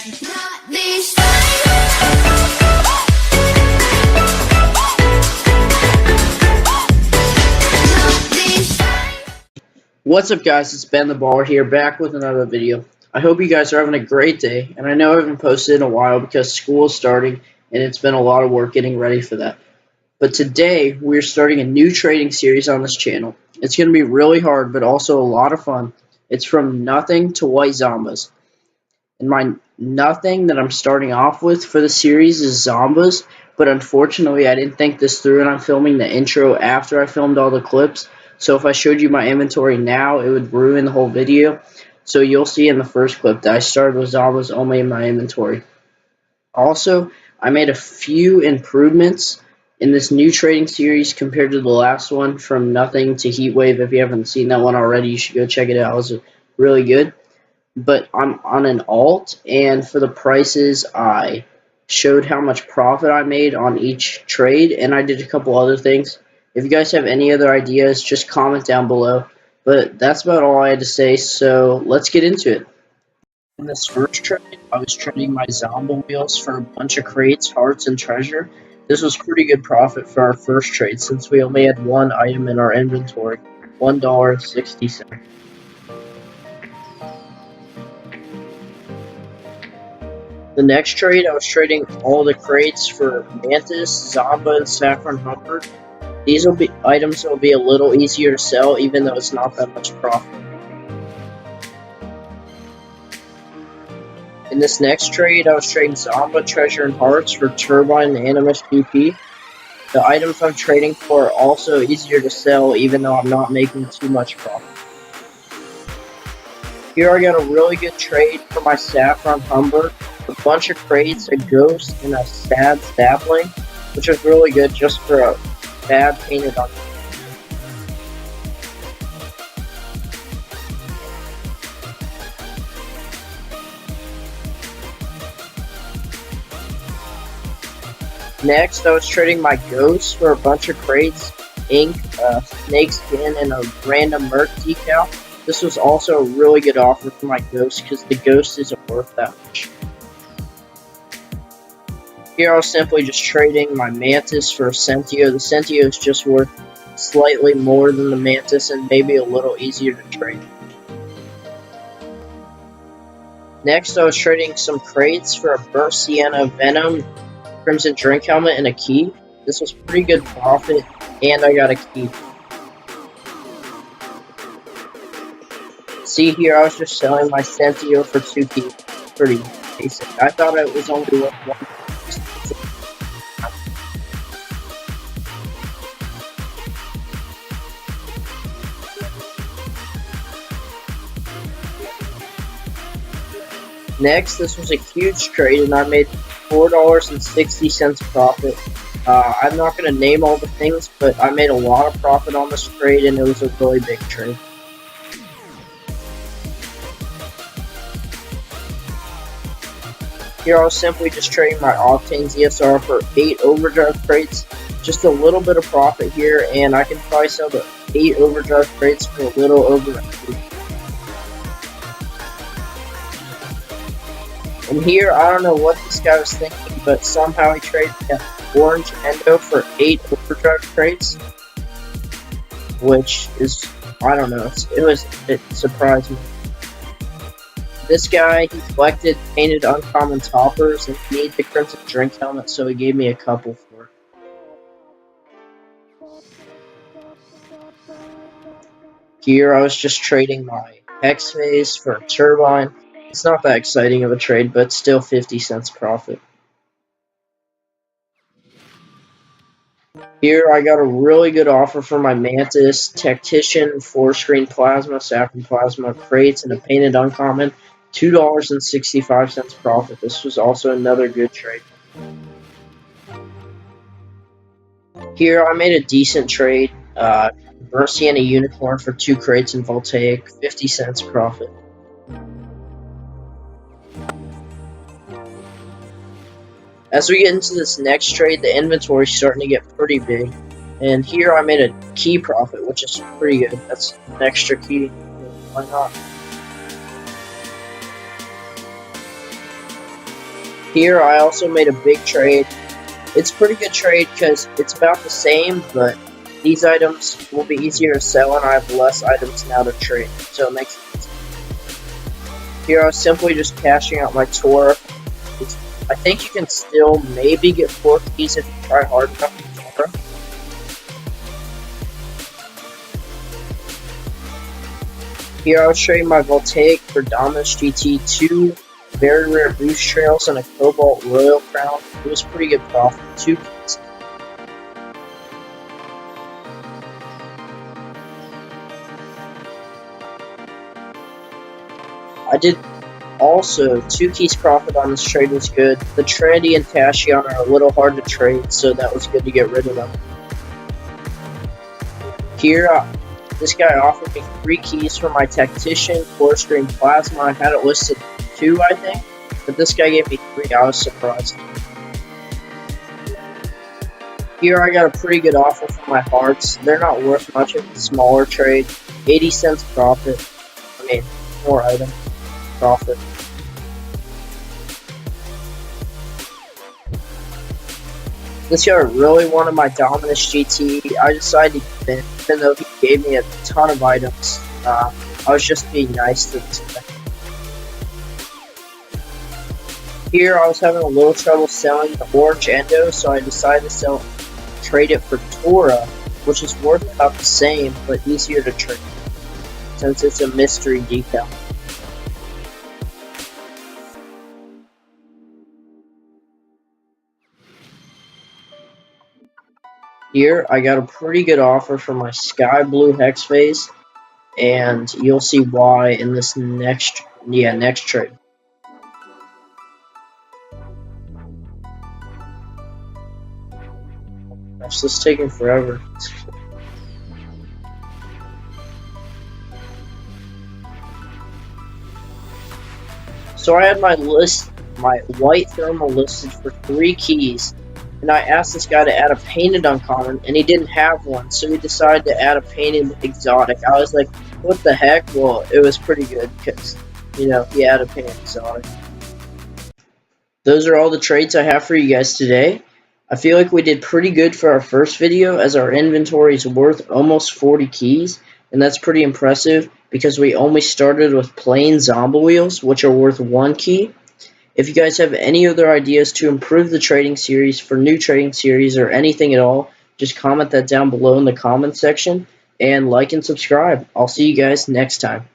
What's up, guys? It's Ben the Baller here, back with another video. I hope you guys are having a great day, and I know I haven't posted in a while because school is starting and it's been a lot of work getting ready for that. But today we're starting a new trading series on this channel. It's going to be really hard but also a lot of fun. It's from nothing to White Zombas. And my nothing that I'm starting off with for the series is Zombas, but unfortunately I didn't think this through and I'm filming the intro after I filmed all the clips. So if I showed you my inventory now, it would ruin the whole video. So you'll see in the first clip that I started with Zombas only in my inventory. Also, I made a few improvements in this new trading series compared to the last one, from nothing to Heatwave. If you haven't seen that one already, you should go check it out. It was really good. But I'm on an alt, and for the prices, I showed how much profit I made on each trade, and I did a couple other things. If you guys have any other ideas, just comment down below. But that's about all I had to say, so let's get into it. In this first trade, I was trading my Zomba wheels for a bunch of crates, hearts, and treasure. This was pretty good profit for our first trade since we only had one item in our inventory, $1.60. The next trade, I was trading all the crates for Mantis, Zomba, and Saffron Humbert. These items will be a little easier to sell, even though it's not that much profit. In this next trade, I was trading Zomba, Treasure, and Hearts for Turbine and Animus GP. The items I'm trading for are also easier to sell, even though I'm not making too much profit. Here I got a really good trade for my Saffron Humbert. A bunch of crates, a ghost, and a sad sapling, which was really good just for a bad painted on. Next, I was trading my ghost for a bunch of crates, ink, snake skin, and a random Merc decal. This was also a really good offer for my ghost because the ghost isn't worth that much. Here I was simply just trading my Mantis for a Sentio. The Sentio is just worth slightly more than the Mantis and maybe a little easier to trade. Next, I was trading some crates for a Burnt Sienna, Venom, Crimson Drink Helmet, and a key. This was pretty good profit, and I got a key. See here, I was just selling my Sentio for 2 keys. Pretty basic. I thought it was only worth 1. Next, this was a huge trade, and I made $4.60 profit. I'm not going to name all the things, but I made a lot of profit on this trade, and it was a really big trade. Here I was simply just trading my Octane ZSR for 8 overdrive crates. Just a little bit of profit here, and I can probably sell the 8 overdrive crates for a little over $1. And here, I don't know what this guy was thinking, but somehow he traded an orange endo for 8 overdrive crates, which is, I don't know, it surprised me. This guy, he collected painted uncommon toppers and he needed the Crimson Drink Helmet, so he gave me a couple for it. Here, I was just trading my Hex Phase for a Turbine. It's not that exciting of a trade, but still 50 cents profit. Here I got a really good offer for my Mantis, Tactician, 4-screen Plasma, Saffron Plasma, crates, and a painted uncommon. $2.65 profit. This was also another good trade. Here I made a decent trade. Burnt Sienna Unicorn for 2 crates and Voltaic, 50 cents profit. As we get into this next trade, the inventory is starting to get pretty big. And here I made a key profit, which is pretty good. That's an extra key. Why not? Here I also made a big trade. It's a pretty good trade because it's about the same, but these items will be easier to sell and I have less items now to trade, so it makes it easy. Here I was simply just cashing out my tour. I think you can still maybe get 4 keys if you try hard enough with Tora. Here I was trading my Voltaic for Dominus GT, 2 very rare boost trails, and a Cobalt Royal Crown. It was pretty good profit, 2 keys. I did also 2 keys profit on this trade was good. The Trinity and Tashion are a little hard to trade, so that was good to get rid of them. Here, this guy offered me 3 keys for my Tactician, Force Green Plasma. I had it listed 2, I think, but this guy gave me 3. I was surprised. Here I got a pretty good offer for my hearts. They're not worth much of a smaller trade. 80 cents profit. I mean, more item profit. This guy really wanted my Dominus GT. I decided to give it, even though he gave me a ton of items. I was just being nice to this guy. Here I was having a little trouble selling the Orange Endo, so I decided to trade it for Tora, which is worth about the same, but easier to trade, since it's a mystery decal. Here, I got a pretty good offer for my Sky Blue Hex Phase, and you'll see why in this next trade. Gosh, this is taking forever. So I had my white thermal listed for 3 keys, and I asked this guy to add a painted uncommon, and he didn't have one, so he decided to add a painted exotic. I was like, what the heck? Well, it was pretty good, because, you know, he had a painted exotic. Those are all the trades I have for you guys today. I feel like we did pretty good for our first video, as our inventory is worth almost 40 keys, and that's pretty impressive, because we only started with plain Zomba wheels, which are worth 1 key. If you guys have any other ideas to improve the trading series, for new trading series, or anything at all, just comment that down below in the comment section, and like and subscribe. I'll see you guys next time.